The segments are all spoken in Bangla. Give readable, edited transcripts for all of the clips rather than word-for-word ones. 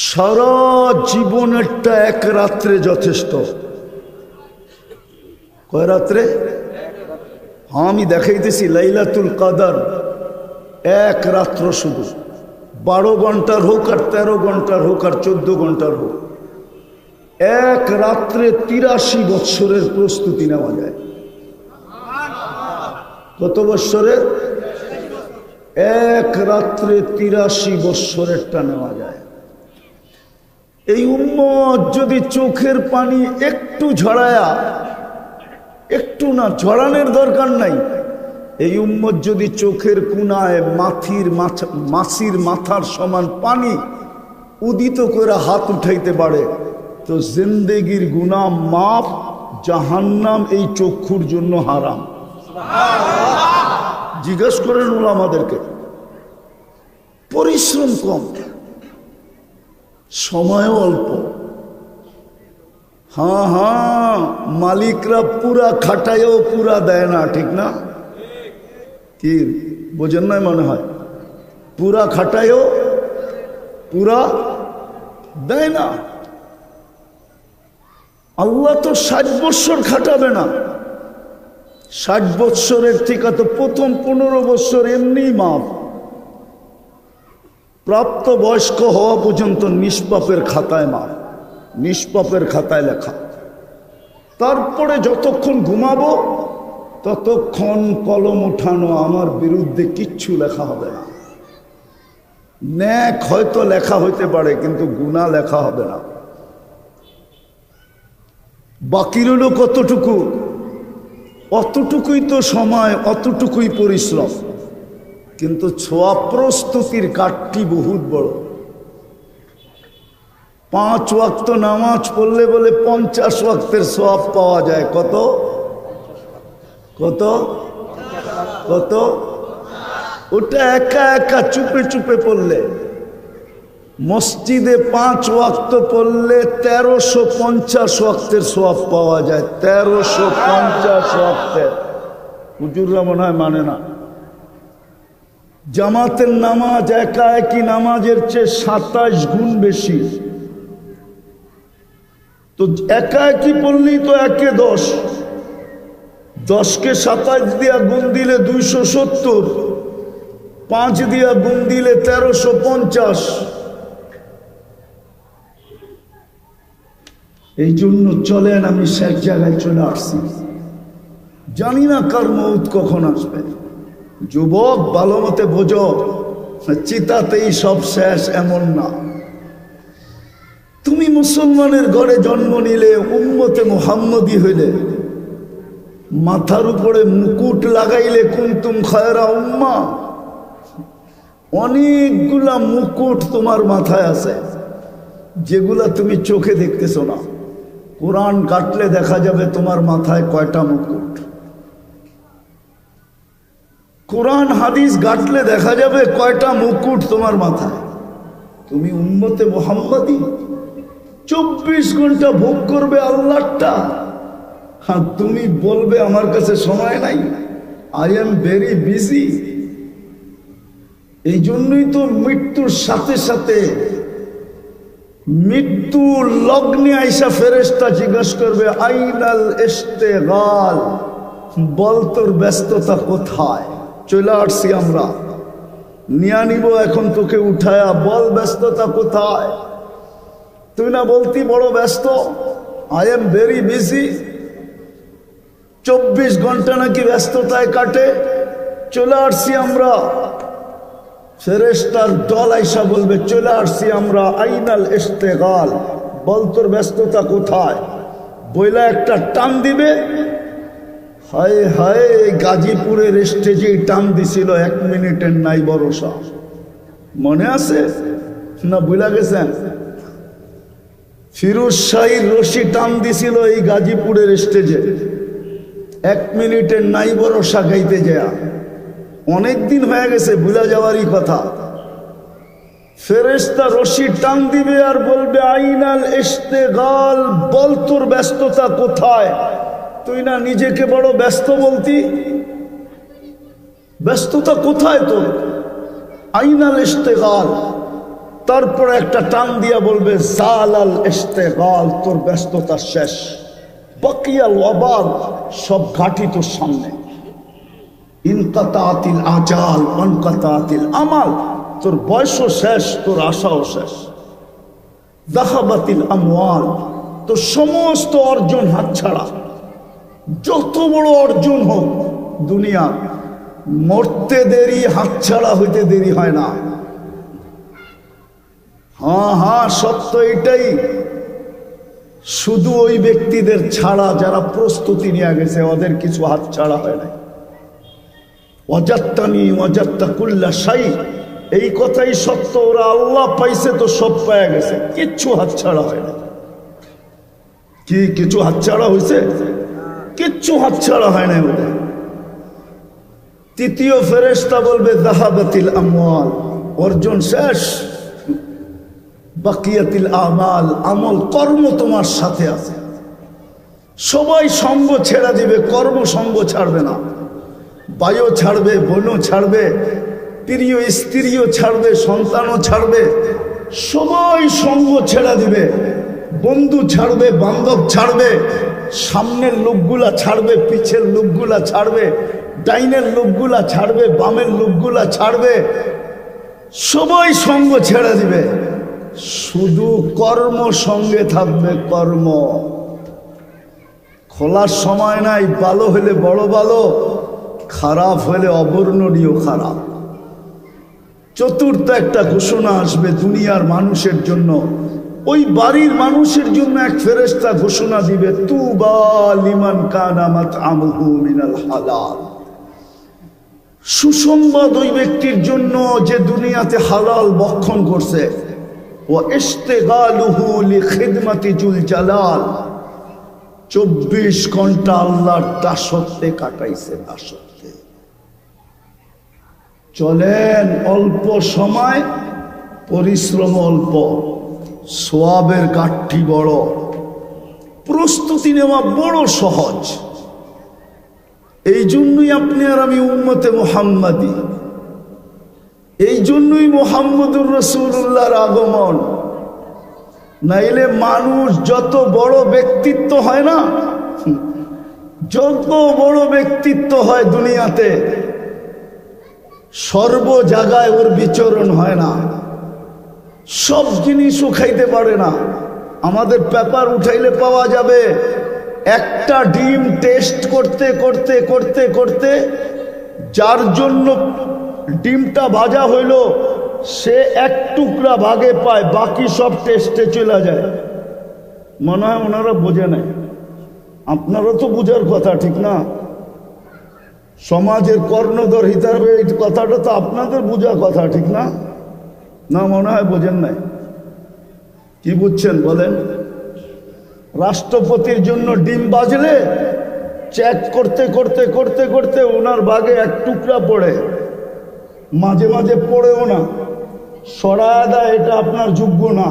সারা জীবনেরটা এক রাত্রে যথেষ্ট। কয় রাত্রে? আমি দেখাইতেছি লাইলাতুল কদর এক রাত্র, শুধু 12 ঘন্টার হোক আর 13 ঘন্টার হোক আর 14 ঘন্টার হোক, এক রাত্রে 83 বৎসরের প্রস্তুতি নেওয়া যায়। কত বৎসরের? এক রাত্রে 83 বৎসরেরটা নেওয়া যায়। এই উম্মত যদি চোখের পানি একটু ঝরায়া, একটু না, ঝরানোর দরকার নাই, এই উম্মত যদি চোখের কোনায় মাছির মাথার সমান পানি উদিত করে হাত উঠাইতে পারে, তো জিন্দেগির গুনাহ মাফ, জাহান্নাম এই চক্ষুর জন্য হারাম। জিজ্ঞেস করেন ওলামাদেরকে। পরিশ্রম কম, সময়ও অল্প। হ্যাঁ, মালিকরা পুরা খাটায়ও পুরা দেয় না, ঠিক না? কি বোঝেন না? মনে হয় পুরা খাটায়ও পুরা দেয় না। আল্লাহ তো 60 বৎসর খাটাবে না। 60 বৎসরের থেকে তো প্রথম 15 বৎসর এমনি মাপ। প্রাপ্ত বয়স্ক হওয়া পর্যন্ত নিষ্পাপের খাতায় মাপ, নিষ্পাপের খাতায় লেখা। তারপরে যতক্ষণ ঘুমাবো ততক্ষণ কলম উঠানো, আমার বিরুদ্ধে কিচ্ছু লেখা হবে না। ন্যাক হয়তো লেখা হইতে পারে, কিন্তু গুনাহ লেখা হবে না। বাকি রইল কতটুকু? অতটুকুই তো সময়, অতটুকুই পরিশ্রম, কিন্তু ছোঁয়া প্রস্তুতির কাঠটি বহুত বড়। 5 ওয়াক্ত নামাজ পড়লে বলে 50 ওয়াক্তের সওয়াব পাওয়া যায়। কত কত কত? ওটা একা একা চুপে চুপে পড়লে। মসজিদে 5 ওয়াক্ত পড়লে 1350 ওয়াক্তের সওয়াব পাওয়া যায়। 1350 ওয়াক্তের। হুজুররা মনে হয় মানে না। জামাতের নামাজ একা একই নামাজের চেয়ে 27 গুণ বেশি। তো একা একই পড়লেই তো 1 10, 10কে 27 দিয়া গুণ দিলে 270, 5 দিয়া গুণ দিলে 1350। এই জন্য চলেন, আমি শেষ জায়গায় চলে আসছি। জানি না কার মৌত কখন আসবে। যুবক, ভালো মতে বোঝো, চিতাতেই সব শেষ এমন না। তুমি মুসলমানের ঘরে জন্ম নিলে, উম্মতে মুহাম্মদী হইলে, মাথার উপরে মুকুট লাগাইলে কুনতুম খায়রা উম্মা। অনেকগুলা মুকুট তোমার মাথায় আছে, যেগুলা তুমি চোখে দেখতেছো না। কোরআন কাটলে দেখা যাবে তোমার মাথায় কয়টা মুকুট। কোরআন হাদিস ঘাটলে দেখা যাবে কয়টা মুকুট তোমার মাথায়। তুমি উম্মতে মুহাম্মদী, 24 ঘন্টা ভোগ করবে আল্লাহটা, আর তুমি বলবে আমার কাছে সময় নাই, আই এম ভেরি বিজি। এই জন্যই তো মৃত্যুর সাথে সাথে, মৃত্যু লগ্নে আইসা ফেরেশতা জিজ্ঞাসা করবে আইনাল ইশতিগাল, বল তোর ব্যস্ততা কোথায়? চলে আসছি আমরা, নিয়ে নিব এখন তোকে উঠায়া, বল ব্যস্ততা কোথায়? তুই না বলতি বড় ব্যস্ত, আই এম ভেরি বিজি। 24 ঘন্টা নাকি ব্যস্ততায় কাটে। চলে আসছি আমরা। ফেরেশতার দল আইসা বলবে চলে আসছি আমরা, আইনাল ইশতিগাল, বল তোর ব্যস্ততা কোথায়? বইলা একটা টান দিবে। হায় হায়, গাজীপুরের স্টেজে টান দিছিল 1 মিনিটের নাই ভরসা। মনে আছে না ভুলা গেছেন? ফিরোজ শাহীর রশি টান দিছিল এই গাজীপুরের স্টেজে, 1 মিনিটের নাই ভরসা গাইতে যায়। অনেক দিন হয়ে গেছে, ভুলা যাওয়ারই কথা। ফেরেশতা রশি টান দিবে আর বলবে আইনাল ইশতিগাল, বল তোর ব্যস্ততা কোথায়? তুই না নিজেকে বড় ব্যস্ত বলতি, ব্যস্ততা কোথায় তোর? আইনাল ইশতিগাল। তারপরে একটা টান দিয়া বলবে জালাল ইশতিগাল, তোর ব্যস্ততা শেষ, বাকিয়াল ওয়াবাল, সব ঘাটি তোর সামনে, ইনকাতাতিল আজাল ওয়ানকাতাতিল আমাল, তোর বয়সও শেষ, তোর আশাও শেষ, যাহাবাতিল আমওয়াল, তোর সমস্ত অর্জন হাতছাড়া। যত বড় অর্জন হোক দুনিয়া, মরতে দেরি, হাতছাড়া হইতে দেরি হয় না। হ্যাঁ হ্যাঁ, সত্য এটাই। শুধু ওই ব্যক্তিদের ছাড়া যারা প্রস্তুতি নিয়ে গেছে, ওদের কিছু হাতছাড়া হয় নাই। ওয়াজাত্তানি ওয়াজাত্তা কুল্লা শাই, এই কথাই সত্য। ওরা আল্লাহ পাইছে তো সব পাওয়া গেছে, কিচ্ছু হাতছাড়া হয় না। কি কিছু হাতছাড়া হয়েছে? কিচ্ছু হাতছাড়া হয় না ওদের। তৃতীয় ফেরেশতা বলবে যাহাবাতিল আমওয়াল, অর্জন শেষ, বাকিয়াতিল আমাল, আমল কর্ম তোমার সাথে আছে। সবাই সঙ্গ ছেড়ে দিবে, কর্ম সঙ্গ ছাড়বে না। ভাইও ছাড়বে, বোনও ছাড়বে, প্রিয় স্ত্রীও ছাড়বে, সন্তানও ছাড়বে, সবাই সঙ্গ ছেড়ে দিবে। বন্ধু ছাড়বে, বান্ধব ছাড়বে, সামনের লোকগুলা ছাড়বে, পিছের লোকগুলা ছাড়বে, ডাইনের লোকগুলা ছাড়বে, বামের লোকগুলা ছাড়বে, সবাই সঙ্গ ছেড়ে দিবে। শুধু কর্ম সঙ্গে থাকবে, কর্ম। খোলার সময় নাই, ভালো হলে বড় ভালো, খারাপ হলে অবর্ণনীয় খারাপ। চতুর্থ একটা ঘোষণা আসবে দুনিয়ার মানুষের জন্য। ওই বাড়ির মানুষের জন্য এক ফেরেশতা ঘোষণা দিবে, তুবা লিমান কানা মাতআমুহু মিনাল হালাল। সুসংবাদ ওই ব্যক্তির জন্য যে দুনিয়াতে হালাল ভক্ষণ করছে। ওয়া ইশতিগালুহু লিখিদমাতি জুল জালাল, 24 ঘন্টা আল্লাহর দাসত্বে কাটাইছে, দাসত্বে। চলেন অল্প সময়, পরিশ্রম অল্প, সওয়াবের কাঠটি বড়, প্রস্তুতি নেওয়া বড় সহজ। এই জন্যই আপনি আর আমি উম্মতে মুহাম্মাদি, এই জন্যই মুহাম্মদুর রাসূলুল্লাহর আগমন। নাইলে মানুষ যত বড় ব্যক্তিত্ব হয় না, যত বড় ব্যক্তিত্ব হয় দুনিয়াতে, সর্ব জায়গায় ওর বিচরণ হয় না, সব জিনিসও খাইতে পারে না। আমাদের পেপার উঠাইলে পাওয়া যাবে, একটা ডিম টেস্ট করতে করতে করতে করতে যার জন্য ডিমটা ভাজা হইল, সে এক টুকরা ভাগে পায়, বাকি সব টেস্টে চলে যায়। মনে হয় ওনারা বোঝে নাই। আপনারও তো বোঝার কথা, ঠিক না? সমাজের কর্ণধর হিসাবে এই কথাটা তো আপনাদের বোঝার কথা, ঠিক না? না, মনে হয় বোঝেন নাই। কি বুঝছেন বলেন? রাষ্ট্রপতির জন্য ডিম বাজলে চেক করতে করতে করতে করতে ওনার ভাগে এক টুকরা পড়ে, মাঝে মাঝে পড়েও না, সরায় দেয়, এটা আপনার যোগ্য না।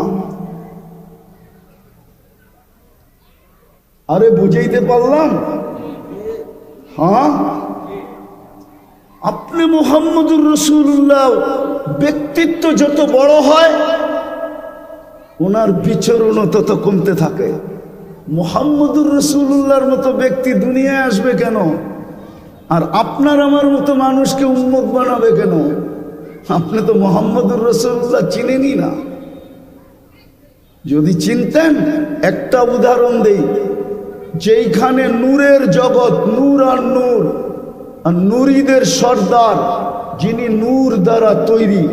আরে বুঝাইতে পারলাম? হ্যাঁ, আপনি মুহাম্মদুর রাসূলুল্লাহ ব্যক্তিত্ব যত বড় হয়, ওনার বিচরণও তত কমতে থাকে। মুহাম্মদুর রাসূলুল্লাহর মতো ব্যক্তি দুনিয়ায় আসবে কেন? আর আপনার আমার মতো মানুষকে উম্মত বানাবে কেন? আপনি তো মুহাম্মদুর রাসূলুল্লাহ চিনেনই না। যদি চিনতেন, একটা উদাহরণ দেই, যেইখানে নূরের জগৎ, নূর আর নূর, আর নূরীদের সর্দার যিনি নূর দ্বারা তৈরি,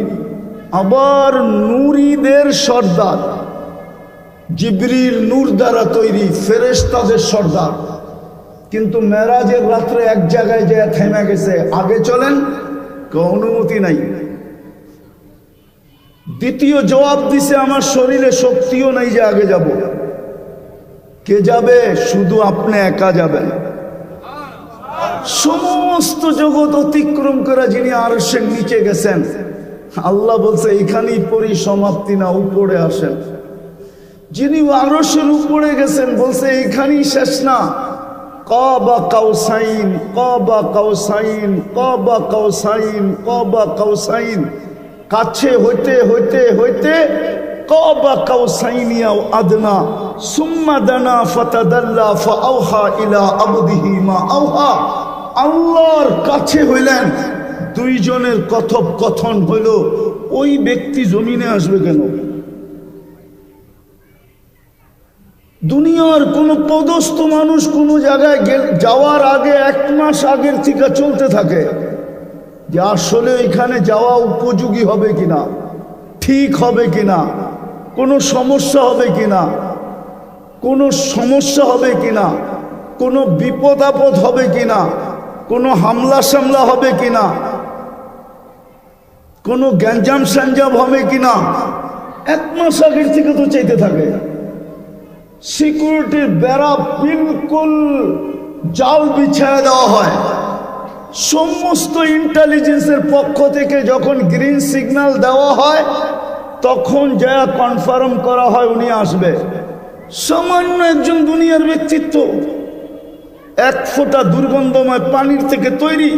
আবার নূরীদের সর্দার জিবরিল নূর দ্বারা তৈরি, ফেরেশতাদের সর্দার। কিন্তু মেরাজের রাত্রে এক জায়গায় যায় থেমে গেছে, আগে চলেন, অনুমতি নাই। দ্বিতীয় জবাব দিছে, আমার শরীরে শক্তিও নাই যে আগে যাব। কে যাবে? শুধু আপনি একা যাবেন। সমস্ত জগৎ অতিক্রম করে যিনি আরশের নিচে গেছেন, আল্লাহ বলছে এখানেই পরিসমাপ্তি না, উপরে আসেন। যিনি আরশের উপরে গেছেন বলছে এখানেই শেষ না, কাবা কাউসাইন, কাবা কাউসাইন, কাবা কাউসাইন, কাবা কাউসাইন, কাছে হইতে হইতে হইতে কাবা কাউসাইনি আও আদনা সুম্মা দানা ফাতাদাল্লা ফাআওহা ইলা আবদিহি মা আওহা। আল্লাহর কাছে হইলেন, দুইজনের কথোপকথন হইল, ওই ব্যক্তি জমিনে আসবে কেন? দুনিয়ার কোন পদস্থ মানুষ কোন জায়গায় যাওয়ার আগে 1 মাস আগের থেকে চলতে থাকে যে আসলে এখানে যাওয়া উপযোগী হবে কিনা, ঠিক হবে কিনা, কোনো সমস্যা হবে কিনা, কোনো সমস্যা হবে কিনা, কোনো বিপদ আপদ হবে কিনা, কোনো হামলা সামলা হবে কিনা, কোনো গ্যাঞ্জাম স্যাঞ্জাম হবে কিনা, 1 মাস আগের থেকে তো চাইতে থাকে। সিকিউরিটির বেড়া বিলকুল জাল বিছায় দেওয়া হয়। সমস্ত ইন্টেলিজেন্সের পক্ষ থেকে যখন গ্রিন সিগন্যাল দেওয়া হয় তখন যা কনফার্ম করা হয় উনি আসবে। সামান্য একজন দুনিয়ার ব্যক্তিত্ব, 1 ফোঁটা দুর্গন্ধময় পানির থেকে তৈরি।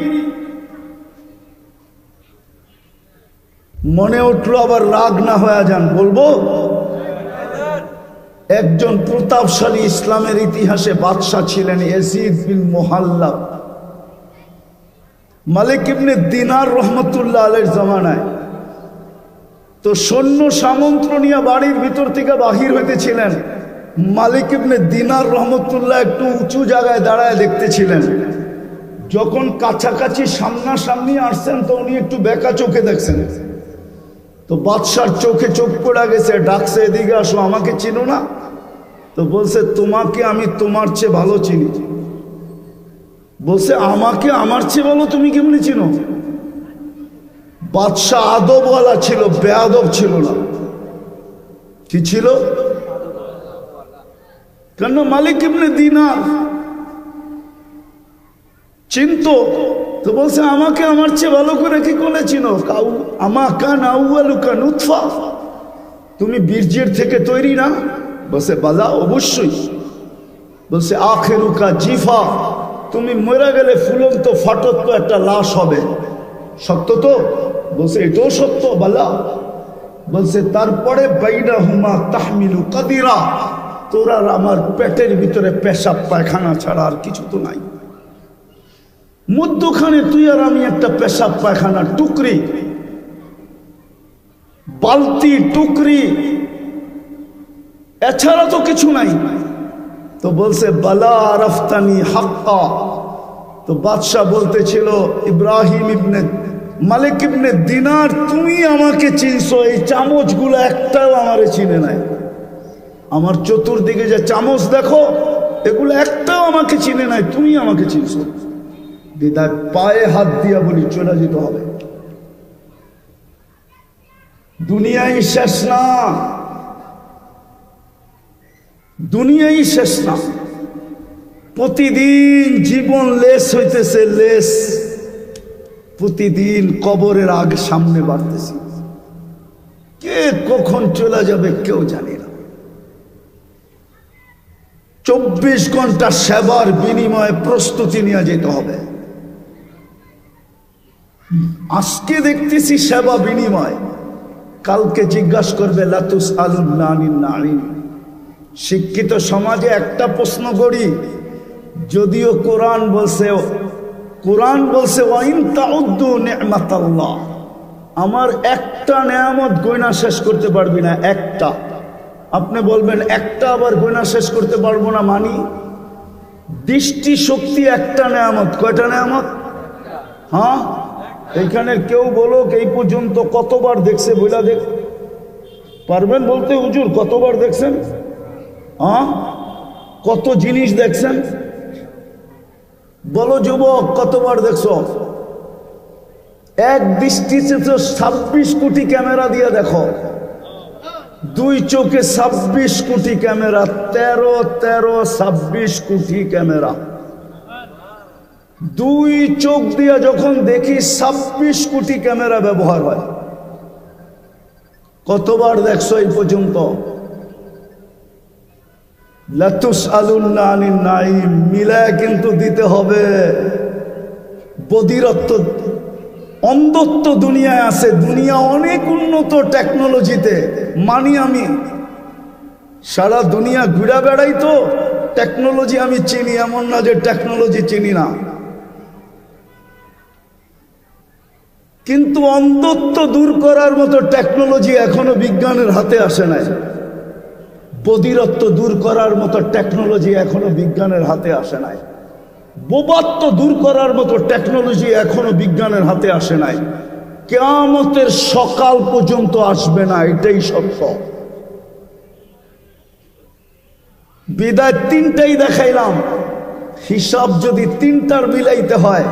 মনে উঠলো আবার রাগ না হয়ে যান, বলবো একজন প্রতাপশালী ইসলামের ইতিহাসে বাদশা ছিলেন ইয়াজিদ বিন মুহাল্লাব। মালিক ইবনে দিনার রহমতুল্লাহ আলাইহির জামানায় তো সৈন্য সামন্ত নিয়ে বাড়ির ভিতর থেকে বাহির হইতেছিলেন। মালিক ইবনে দিনার রহমতুল্লাহ একটু উঁচু জায়গায় দাঁড়ায় দেখতেছিলেন। যখন কাছাকাছি সামনাসামনি আসছেন তো উনি একটু বেঁকা চোখে দেখছেন। তো বাদশার চোখে চোখ পড়া গেছে, ডাকছে এদিকে আসো, আমাকে চিনো না? তো বলছে তোমাকে আমি তোমার চেয়ে ভালো চিনি। বলছে আমাকে আমার চেয়ে ভালো তুমি কেমনি চিনো? বাদশা আদবওয়ালা ছিল, বেয়াদব ছিল না। কি ছিল? কেন? মালিক ইবনে দিনার চিনতো। তো বলছে আমাকে আমার চেয়ে ভালো করে কি করে চিনো? আমা কান আউয়ালুকা নুতফা, তুমি বীর্যের থেকে তৈরি না? বলছে বালা, অবশ্যই। বলছে আখিরুকা জিফা, তুমি মরে গেলে ফুলন্ত ফাটত তো একটা লাশ হবে, সত্য তো? বলছে এটাও সত্য। বালা। বলছে তারপরে বাইনাহুমা তাহমিলু কাদিরা, তোর আর আমার পেটের ভিতরে পেশাব পায়খানা ছাড়া আর কিছু তো নাই। মধ্যখানে তুই আর আমি একটা পেশাব পায়খানা টুকরি, বালতি টুকরি, এছাড়া তো কিছু নাই। তো বলছে বালা আরাফতানি হাক্কা। তো বাদশাহ বলতেছিল ইব্রাহিম ইবনে মালিক ইবনে দিনার, তুমি আমাকে চিনছো, এই চামচগুলো একটাও আমারে চিনে নাই। আমার চতুর্দিকে যে চামচ দেখো এগুলো একটাও আমাকে চিনে নাই, তুমি আমাকে চিনছো। দিদার পায়ে হাত দিয়া বলি চলে যেতে হবে। দুনিয়াই শেষ না, দুনিয়াই শেষ না। প্রতিদিন জীবন লেস হইতেছে, লেস। প্রতিদিন কবরের আগে সামনে বাড়তেছি। কে কখন চলে যাবে কেউ জানি না। 24 ঘন্টা সেবার বিনিময়ে প্রস্তুতি নিয়ে যেতে হবে। আজকে দেখতেছি সেবা বিনিময়, কালকে জিজ্ঞাসা করবে লাতুস আলুন আনিন নাঈম। শিক্ষিত সমাজে একটা প্রশ্ন করি, যদিও কোরআন বলছে ওয়াইন তাউদ্দু নি'মাতাল্লাহ, আমার একটা নেয়ামত গয়না শেষ করতে পারবি না, একটা। আপনি বলবেন একটা আবার গয়না শেষ করতে পারবো না মানি? দৃষ্টি শক্তি একটা নেয়ামত। কয়টা নেয়ামত? হ্যাঁ, এইখানে কেউ বলো এই পর্যন্ত কতবার দেখছে বইলা দেখ পারবেন বলতে? হুজুর কতবার দেখছেন? হ্যাঁ, কত জিনিস দেখছেন বলো যুবক, কতবার দেখছো? এক দৃষ্টিতে তো 26 কোটি ক্যামেরা দিয়ে দেখো, 2 চোখে 26 কোটি ক্যামেরা, 26 কোটি ক্যামেরা। 2 চোখ দিয়ে যখন দেখি 26 কোটি ক্যামেরা ব্যবহার হয়। কতবার দেখছো এই পর্যন্ত? লাতুসআলুন্না আনিন নাঈম, মিলায় কিন্তু দিতে হবে। বদিরত্ব অন্ধত্ব দুনিয়ায় আছে। দুনিয়া অনেক উন্নত টেকনোলজিতে, মানি আমি। সারা দুনিয়া ঘুরে বেড়াই তো টেকনোলজি আমি চিনি, এমন না যে টেকনোলজি চিনি না। কিন্তু অন্ধত্ব দূর করার মতো টেকনোলজি এখনো বিজ্ঞানের হাতে আসে নাই। বধিরত্ব দূর করার মতো টেকনোলজি এখনো বিজ্ঞানের হাতে আসে নাই। বোবাত্ব দূর করার মতো টেকনোলজি এখনো বিজ্ঞানের হাতে আসে নাই। কিয়ামতের সকাল পর্যন্ত আসবে না, এটাই সত্য। বিদায় তিনটাই দেখাইলাম, হিসাব যদি তিনটার মিলাইতে হয়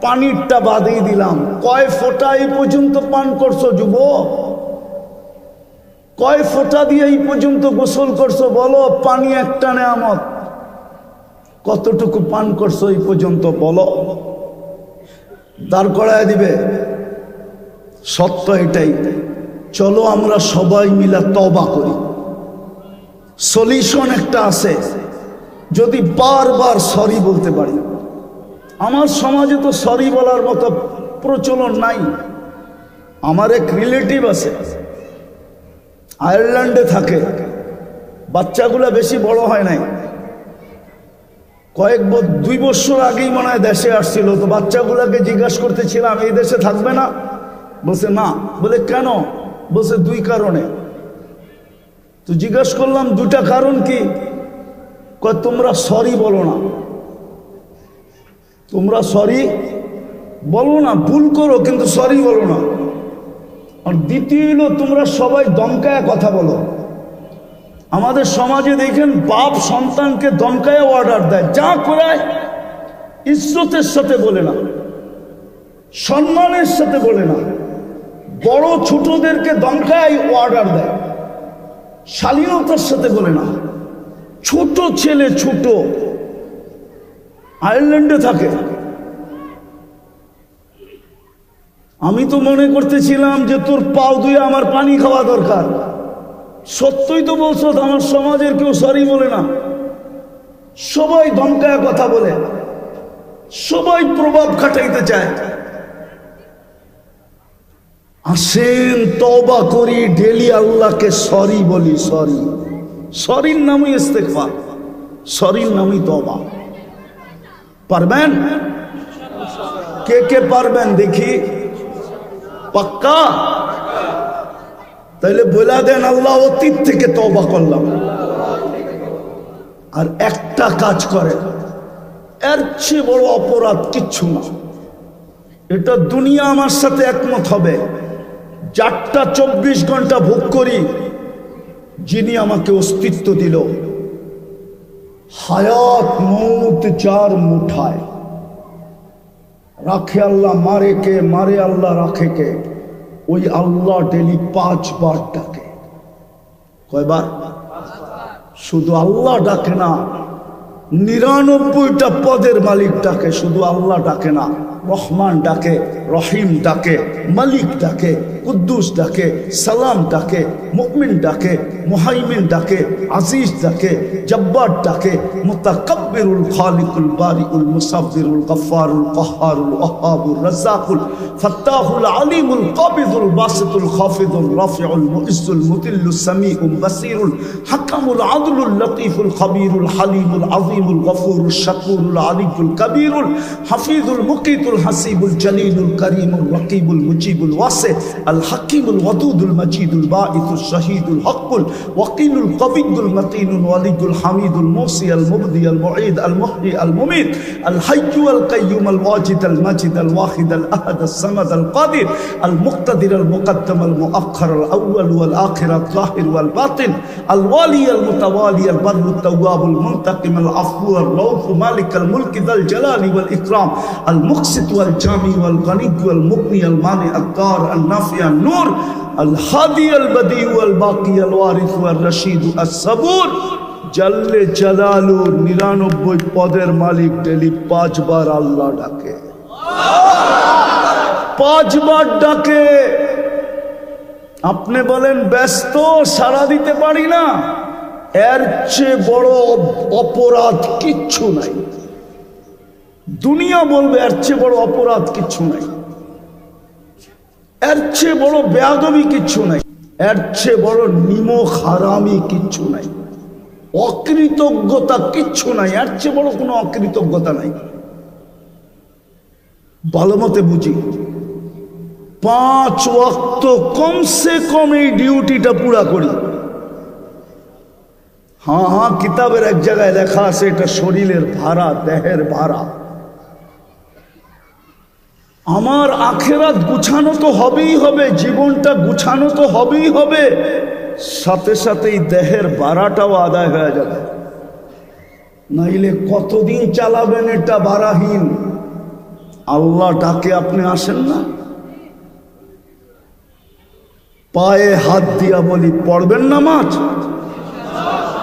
পানিরটা বাদেই দিলাম। কয় ফোঁটা এই পর্যন্ত পান করছো যুবক? কয় ফোঁটা দিয়ে এই পর্যন্ত গোসল করছো বলো? পানি একটা নেয়ামত। কতটুকু পান করছো এই পর্যন্ত বলো? দাঁড় করায় দিবে। সত্য এটাই। চলো আমরা সবাই মিলে তওবা করি। সলিউশন একটা আছে, যদি বারবার সরি বলতে পারি। আমার সমাজে তো সরি বলার মতো প্রচলন নাই। আমার এক রিলেটিভ আছে, আয়ারল্যান্ডে থাকে। বাচ্চাগুলা বেশি বড় হয় নাই, দুই বছর আগেই মনে হয় দেশে আসছিল। তো বাচ্চাগুলাকে জিজ্ঞাসা করতেছিলাম এই দেশে থাকবে না? বলছে না। বলে কেন? বলছে দুই কারণে। তো জিজ্ঞাসা করলাম দুটা কারণ কি? কয় তোমরা সরি বলো না। তোমরা সরি বলো না, ভুল করো কিন্তু সরি বলো না। আর দ্বিতীয় হলো তোমরা সবাই দমকায় কথা বলো। আমাদের সমাজে দেখেন বাপ সন্তানকে দমকায় অর্ডার দেয়, যা করায় ইজ্জতের সাথে বলে না, সম্মানের সাথে বলে না। বড় ছোটদেরকে দমকায় অর্ডার দেয়, শালীনতার সাথে বলে না। ছোট ছেলে, ছোট, আয়ারল্যান্ডে থাকে। আমি তো মনে করতেছিলাম যে তোর পাও ধুয়ে আমার পানি খাওয়া দরকার। সত্যই তো বলছো, আমার সমাজের কেউ সরি বলে না, সবাই ধমকায় কথা বলে, সবাই প্রভাব খাটাইতে চায়। আসেন তওবা করি, ডেলি আল্লাহকে সরি বলি। সরি, সরির নামই ইস্তেগফার, সরির নামই তওবা। পারবেন? কে কে পারবেন দেখি? পাক্কা? তাইলে বলে দেন আল্লাহ অতীত থেকে তওবা করলাম। আর একটা কাজ করে, এর চেয়ে বড় অপরাধ কিচ্ছু না। এটা দুনিয়া আমার সাথে একমত হবে। 4টা 24 ঘন্টা ভোগ করি যিনি আমাকে অস্তিত্ব দিল। হায়াত মৌত যার মুঠায়, রাখে আল্লাহ মারে কে, মারে আল্লাহ রাখে কে। ওই আল্লাহ ডেলি 5 বার ডাকে। কয়বার? শুধু আল্লাহ ডাকে না, 99টা পদের মালিক ডাকে, শুধু আল্লাহ ডাকে না। রহমান ডাকে, রহিম ডাকে, মালিক ডাকে, কুদ্দুস ডাকে, সালাম ডাকে, মুমিন ডাকে, মুহাইমিন ডাকে, আজিজ ডাকে, জব্বার ডাকে, মুতাকাব্বিরুল খালিকুল বারিউল মুসাব্বিরুল গফফারুল কাহ্হারুল ওয়াহ্হাবুর রাজ্জাকুল ফাত্তাহুল আলিমুল কাবিদুল বাসিতুল খাফিদুল রাফিউল মুইজ্জুল মুতিল্লুস সামিউল বাসিরুল হাকামুল আদলুল লতীফুল খাবীরুল হালিমুল আযীমুল গফুরুল শাকুরুল আলিয়ুল কবীরুল হাফিজুল মুকিতুল হাসিবুল জলিলুল করিমুল রকিবুল মুজিবুল ওয়াসি আল হাকিমুল ওয়াদুদুল মজিদুল বাঈসুল শহীদুল হকুল ওয়াকিলুল কবিয়ুল মতিনুল ওয়ালিদুল হামিদুল মুসি আল মুবদি আল মুঈদ আল মুহয়ি আল মুমীত আল হাইয়্যু আল কাইয়্যুম আল ওয়াজিদ আল মাজিদ আল ওয়াহিদ আল আহাদ আল সামাদ আল কাদির আল মুক্তাদির আল মুকদ্দম আল মুআখ্খার আল আউয়াল ওয়াল আখির আল যাহির ওয়াল বাতিন আল ওয়ালি আল মুতাওয়ালি আল বাররু আল তাওয়াব আল মুনতাকিম আল আফু আল রউফ মালিক আল মুলক যাল জালালি ওয়াল ইকরাম আল মুকসিত ওয়াল জামি ওয়াল গনি ওয়াল মুগনি আল মানি আল দার আল নাফি আল নূর আল হাদি আল বদি ওয়াল বাকি আল ওয়ারিস ওয়াল রশিদ আস সাবুর জাল্লে জালালুর 99 পদের মালিক ডেলি 5 বার আল্লাহ ডাকে। 5 বার ডাকে। আপনি বলেন ব্যস্ত, সাড়া দিতে পারি না। এর চেয়ে বড় অপরাধ কিচ্ছু নাই। দুনিয়া বলবে এর চেয়ে বড় অপরাধ কিচ্ছু নাই। এর চেয়ে বড় বেয়াদবি কিচ্ছু নাই, এর চেয়ে বড় নিমক হারামি কিচ্ছু নাই, অকৃতজ্ঞতা কিচ্ছু নাই, এর চেয়ে বড় কোনো অকৃতজ্ঞতা নাই। ভালো মতে বুঝি, 5 ওয়াক্ত কমসে কম এই ডিউটিটা পুরা করি। হ্যাঁ, কিতাবের এক জায়গায় লেখা আছে এটা শরীরের ভাড়া, দেহের ভাড়া। আমার আখেরাত গুছানো তো হবেই হবে, জীবনটা গুছানো তো হবেই হবে, সাথে সাথেই দেহের ভাড়াটাও আদায় হয়ে যাবে। নাইলে কতদিন চালাবেন এটা ভাড়াহীন? আল্লাহ ডাকে আপনি আসেন না। পায়ে হাত দিয়া বলি, পড়বেন নামাজ?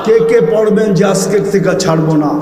কে কে পড়বেন যে আজকের থেকে ছাড়বো না?